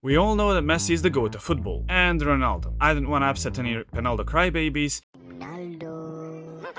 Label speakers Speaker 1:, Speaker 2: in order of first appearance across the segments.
Speaker 1: We all know that Messi is the GOAT of football, and Ronaldo. I don't want to upset any Ronaldo crybabies,
Speaker 2: Ronaldo.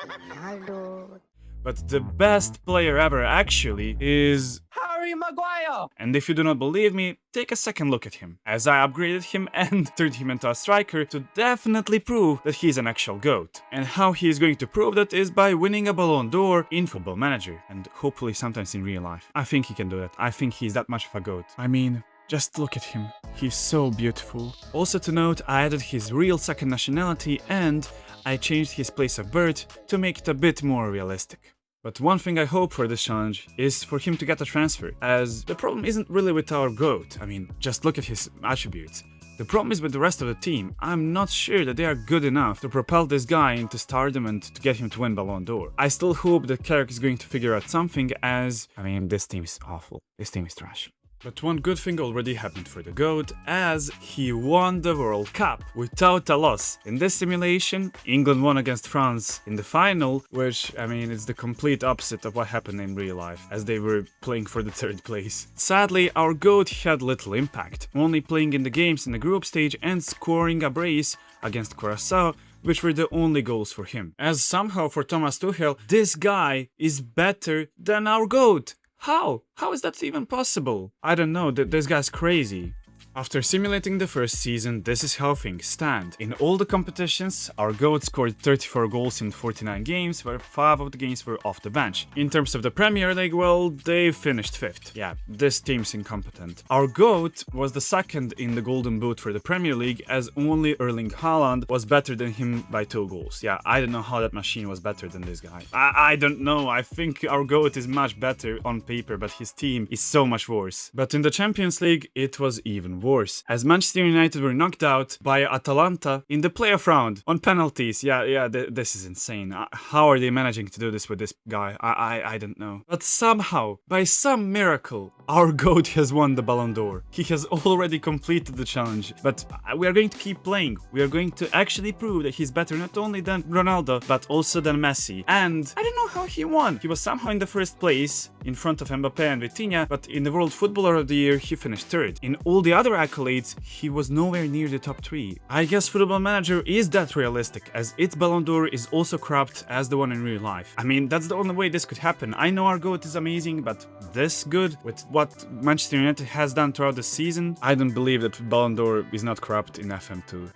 Speaker 1: but the best player ever actually is
Speaker 3: Harry Maguire!
Speaker 1: And if you do not believe me, take a second look at him, as I upgraded him and turned him into a striker to definitely prove that he's an actual GOAT. And how he is going to prove that is by winning a Ballon d'Or in Football Manager, and hopefully sometimes in real life. I think he can do that. I think he's that much of a GOAT. I mean, just look at him. He's so beautiful. Also to note, I added his real second nationality and I changed his place of birth to make it a bit more realistic. But one thing I hope for this challenge is for him to get a transfer, as the problem isn't really with our GOAT. I mean, just look at his attributes. The problem is with the rest of the team. I'm not sure that they are good enough to propel this guy into stardom and to get him to win Ballon d'Or. I still hope that Carrick is going to figure out something, as I mean, this team is awful. This team is trash. But one good thing already happened for the GOAT, as he won the World Cup without a loss. In this simulation, England won against France in the final, which, I mean, it's the complete opposite of what happened in real life, as they were playing for the third place. Sadly, our GOAT had little impact, only playing in the games in the group stage and scoring a brace against Curaçao, which were the only goals for him. As somehow for Thomas Tuchel, this guy is better than our GOAT. How? How is that even possible? I don't know, this guy's crazy. After simulating the first season, this is how things stand. In all the competitions, our GOAT scored 34 goals in 49 games, where 5 of the games were off the bench. In terms of the Premier League, well, they finished 5th. Yeah, this team's incompetent. Our GOAT was the second in the Golden Boot for the Premier League, as only Erling Haaland was better than him by 2 goals. Yeah, I don't know how that machine was better than this guy. I don't know, I think our GOAT is much better on paper, but his team is so much worse. But in the Champions League, it was even worse, as Manchester United were knocked out by Atalanta in the playoff round on penalties. This is insane. How are they managing to do this with this guy? I don't know. But somehow, by some miracle, our GOAT has won the Ballon d'Or. He has already completed the challenge, but we are going to keep playing. We are going to actually prove that he's better not only than Ronaldo, but also than Messi. And I don't know how he won. He was somehow in the first place, in front of Mbappe and Vitinha, but in the World Footballer of the Year, he finished 3rd. In all the other accolades, he was nowhere near the top 3. I guess Football Manager is that realistic, as its Ballon d'Or is also corrupt as the one in real life. I mean, that's the only way this could happen. I know our GOAT is amazing, but this good, with what Manchester United has done throughout the season, I don't believe that Ballon d'Or is not corrupt in FM2.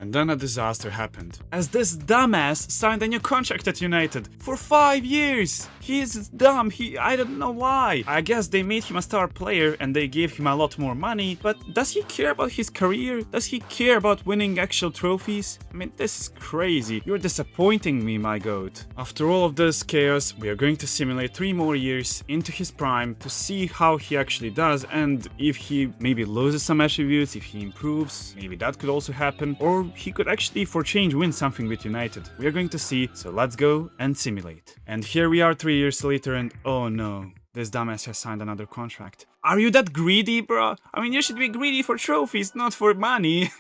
Speaker 1: And then a disaster happened, as this dumbass signed a new contract at United for 5 years. He is dumb, I don't know why. I guess they made him a star player and they gave him a lot more money, but does he care about his career? Does he care about winning actual trophies? I mean, this is crazy. You're disappointing me, my GOAT. After all of this chaos, we are going to simulate 3 more years into his prime to see how he actually does, and if he maybe loses some attributes, if he improves, maybe that could also happen, or he could actually for change win something with United. We are going to see, so let's go and simulate. And here we are 3 years later, and oh no, this dumbass has signed another contract. Are you that greedy, bro? I mean, you should be greedy for trophies, not for money.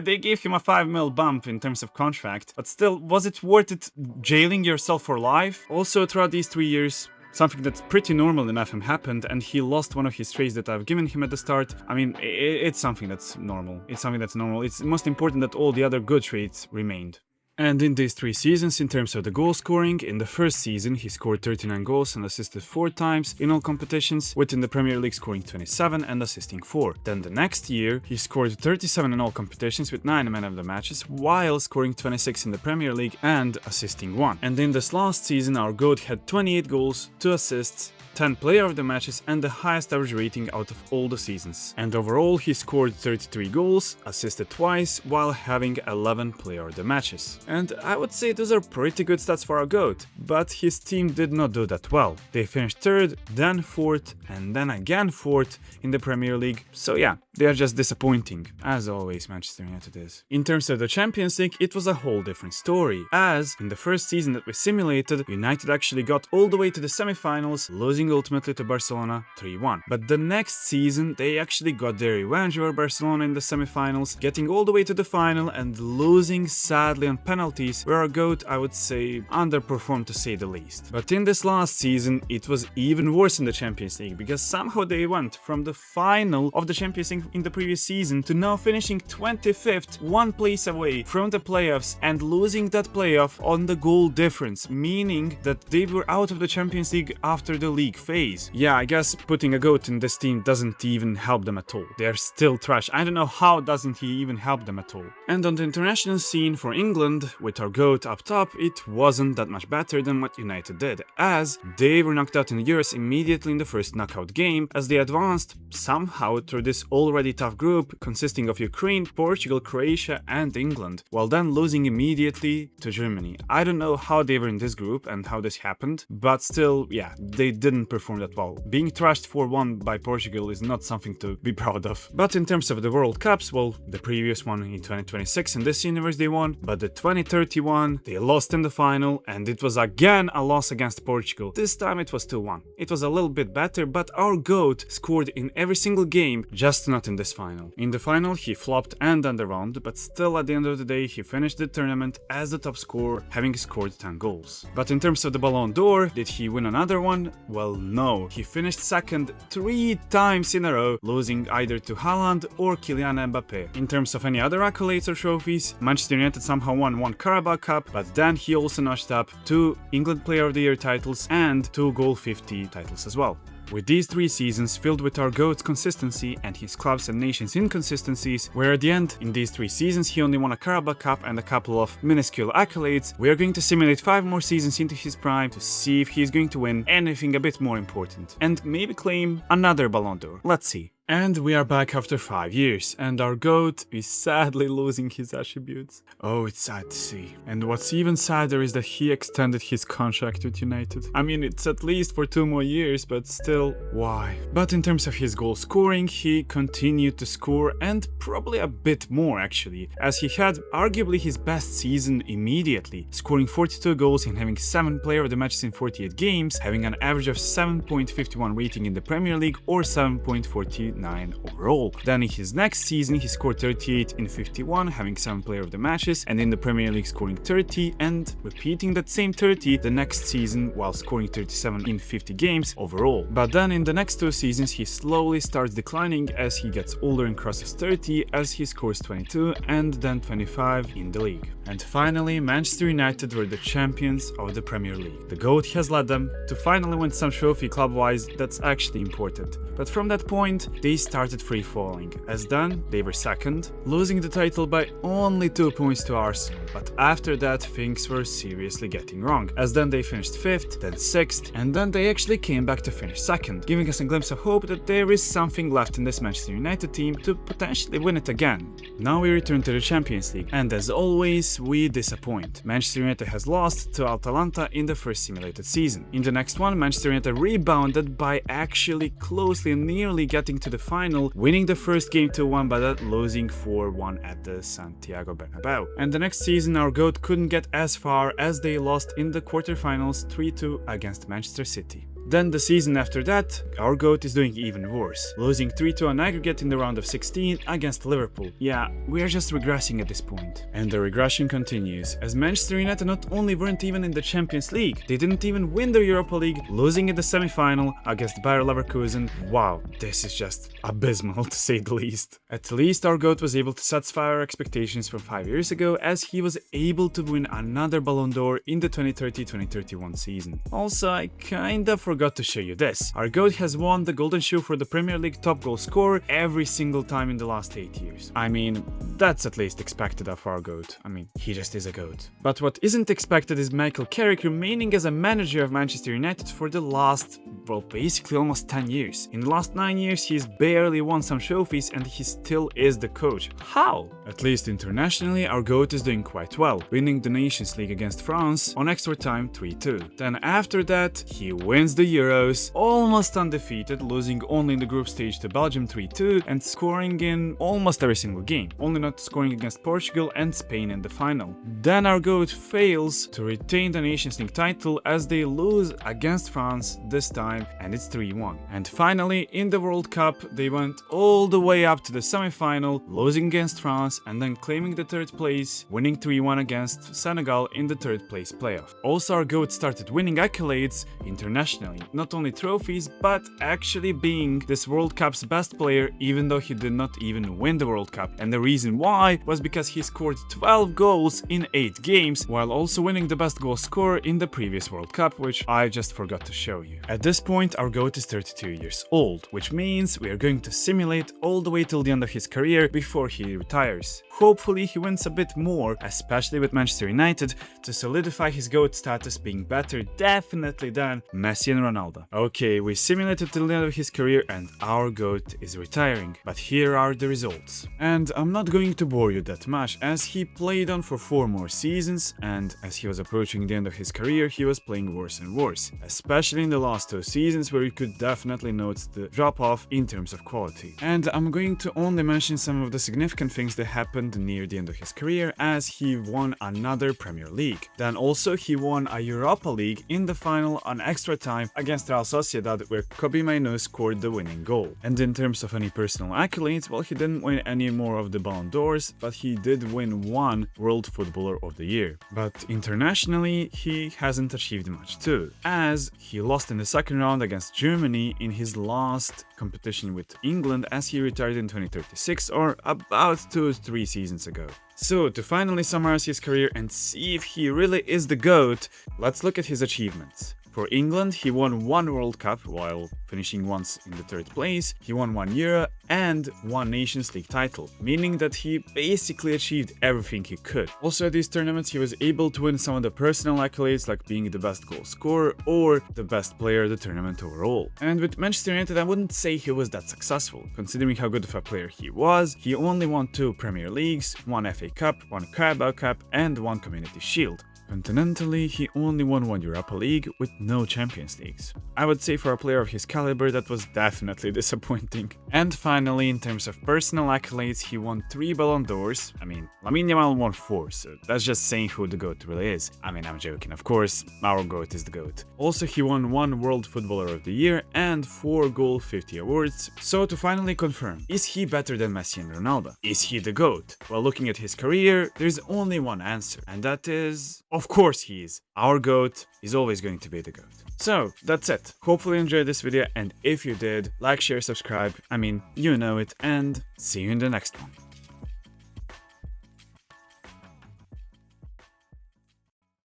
Speaker 1: They gave him a 5 mil bump in terms of contract, but still, was it worth it jailing yourself for life? Also, throughout these 3 years, something that's pretty normal in FM happened, and he lost one of his traits that I've given him at the start. I mean, it's something that's normal. It's most important that all the other good traits remained. And in these 3 seasons, in terms of the goal scoring, in the first season he scored 39 goals and assisted 4 times in all competitions, within the Premier League scoring 27 and assisting 4. Then the next year he scored 37 in all competitions with 9 man of the matches, while scoring 26 in the Premier League and assisting 1. And in this last season our GOAT had 28 goals, 2 assists, 10 player of the matches and the highest average rating out of all the seasons. And overall he scored 33 goals, assisted twice, while having 11 player of the matches. And I would say those are pretty good stats for our GOAT, but his team did not do that well. They finished 3rd, then 4th, and then again 4th in the Premier League. So yeah, they are just disappointing, as always Manchester United is. In terms of the Champions League, it was a whole different story, as in the first season that we simulated, United actually got all the way to the semi-finals, losing losing ultimately to Barcelona 3-1. But the next season, they actually got their revenge over Barcelona in the semifinals, getting all the way to the final and losing sadly on penalties, where our GOAT, I would say, underperformed to say the least. But in this last season, it was even worse in the Champions League, because somehow they went from the final of the Champions League in the previous season to now finishing 25th, one place away from the playoffs, and losing that playoff on the goal difference, meaning that they were out of the Champions League after the league phase. Yeah, I guess putting a GOAT in this team doesn't even help them at all. They're still trash. I don't know how doesn't he even help them at all. And on the international scene for England, with our GOAT up top, it wasn't that much better than what United did, as they were knocked out in the Euros immediately in the first knockout game, as they advanced somehow through this already tough group consisting of Ukraine, Portugal, Croatia and England, while then losing immediately to Germany. I don't know how they were in this group and how this happened, but still, yeah, they didn't perform that well. Being thrashed 4-1 by Portugal is not something to be proud of. But in terms of the World Cups, well, the previous one in 2026 in this universe they won, but the 2031 they lost in the final, and it was again a loss against Portugal. This time it was 2-1. It was a little bit better, but our GOAT scored in every single game, just not in this final. In the final he flopped and underwhelmed, but still at the end of the day he finished the tournament as the top scorer, having scored 10 goals. But in terms of the Ballon d'Or, did he win another one? Well, no. He finished second 3 times in a row, losing either to Haaland or Kylian Mbappe. In terms of any other accolades or trophies, Manchester United somehow won 1 Carabao Cup, but then he also notched up 2 England Player of the Year titles and 2 Goal 50 titles as well. With these 3 seasons filled with our GOAT's consistency and his clubs and nations' inconsistencies, where at the end, in these 3 seasons he only won a Carabao Cup and a couple of minuscule accolades, we are going to simulate 5 more seasons into his prime to see if he's going to win anything a bit more important, and maybe claim another Ballon d'Or. Let's see. And we are back after 5 years, and our GOAT is sadly losing his attributes. Oh, it's sad to see. And what's even sadder is that he extended his contract with United. I mean, it's at least for 2 more years, but still, why? But in terms of his goal scoring, he continued to score, and probably a bit more actually, as he had arguably his best season immediately, scoring 42 goals and having 7 player of the matches in 48 games, having an average of 7.51 rating in the Premier League or 7.49 overall. Then in his next season he scored 38 in 51, having 7 player of the matches, and in the Premier League scoring 30 and repeating that same 30 the next season while scoring 37 in 50 games overall. But then in the next 2 seasons he slowly starts declining as he gets older and crosses 30, as he scores 22 and then 25 in the league. And finally, Manchester United were the champions of the Premier League. The GOAT has led them to finally win some trophy club-wise that's actually important. But from that point, they started free-falling, as then they were second, losing the title by only 2 points to Arsenal. But after that, things were seriously getting wrong, as then they finished 5th, then 6th, and then they actually came back to finish 2nd, giving us a glimpse of hope that there is something left in this Manchester United team to potentially win it again. Now we return to the Champions League, and as always, we disappoint. Manchester United has lost to Atalanta in the first simulated season. In the next one, Manchester United rebounded by actually closely and nearly getting to the final, winning the first game 2-1 but then losing 4-1 at the Santiago Bernabeu. And the next season our GOAT couldn't get as far as they lost in the quarterfinals 3-2 against Manchester City. Then the season after that, our GOAT is doing even worse, losing 3-2 on aggregate in the round of 16 against Liverpool. Yeah, we are just regressing at this point. And the regression continues, as Manchester United not only weren't even in the Champions League, they didn't even win the Europa League, losing in the semi-final against Bayer Leverkusen. Wow, this is just abysmal to say the least. At least our GOAT was able to satisfy our expectations from 5 years ago, as he was able to win another Ballon d'Or in the 2030-2031 season. Also, I kinda forgot to show you this. Our GOAT has won the Golden Shoe for the Premier League top goal scorer every single time in the last 8 years. I mean, that's at least expected of our GOAT. I mean, he just is a GOAT. But what isn't expected is Michael Carrick remaining as a manager of Manchester United for the last, well, basically almost 10 years. In the last 9 years, he's barely won some trophies and he still is the coach. How? At least internationally, our GOAT is doing quite well, winning the Nations League against France on extra time 3-2. Then after that, he wins the Euros, almost undefeated, losing only in the group stage to Belgium 3-2 and scoring in almost every single game, only not scoring against Portugal and Spain in the final. Then our GOAT fails to retain the Nations League title as they lose against France, this time time, and it's 3-1. And finally, in the World Cup, they went all the way up to the semi-final, losing against France and then claiming the third place, winning 3-1 against Senegal in the third place playoff. Also, our GOAT started winning accolades internationally, not only trophies, but actually being this World Cup's best player, even though he did not even win the World Cup. And the reason why was because he scored 12 goals in 8 games, while also winning the best goal scorer in the previous World Cup, which I just forgot to show you. At this point, our GOAT is 32 years old, which means we are going to simulate all the way till the end of his career before he retires. Hopefully he wins a bit more, especially with Manchester United, to solidify his GOAT status being better definitely than Messi and Ronaldo. Okay, we simulated till the end of his career and our GOAT is retiring, but here are the results. And I'm not going to bore you that much, as he played on for 4 more seasons, and as he was approaching the end of his career, he was playing worse and worse, especially in the last 2 seasons where you could definitely notice the drop-off in terms of quality. And I'm going to only mention some of the significant things that happened near the end of his career, as he won another Premier League. Then also he won a Europa League in the final on extra time against Real Sociedad, where Kobe Mainoo scored the winning goal. And in terms of any personal accolades, well, he didn't win any more of the Ballon d'Ors, but he did win 1 World Footballer of the Year. But internationally, he hasn't achieved much too, as he lost in the second round against Germany in his last competition with England, as he retired in 2036, or about 2-3 seasons ago. So, to finally summarize his career and see if he really is the GOAT, let's look at his achievements. For England, he won 1 World Cup while finishing once in the 3rd place, he won 1 Euro and 1 Nations League title, meaning that he basically achieved everything he could. Also at these tournaments, he was able to win some of the personal accolades, like being the best goal scorer or the best player of the tournament overall. And with Manchester United, I wouldn't say he was that successful, considering how good of a player he was. He only won 2 Premier Leagues, 1 FA Cup, 1 Carabao Cup and 1 Community Shield. Continentally, he only won 1 Europa League with no Champions Leagues. I would say for a player of his caliber that was definitely disappointing. And finally, in terms of personal accolades, he won 3 Ballon d'Ors. I mean, Lamine Yamal won 4, so that's just saying who the GOAT really is. I mean, I'm joking, of course, our GOAT is the GOAT. Also, he won 1 World Footballer of the Year and 4 Goal 50 awards. So to finally confirm, is he better than Messi and Ronaldo? Is he the GOAT? Well, looking at his career, there's only one answer, and that is... of course he is. Our GOAT is always going to be the GOAT. So, that's it. Hopefully you enjoyed this video, and if you did, like, share, subscribe. I mean, you know it, and see you in the next one.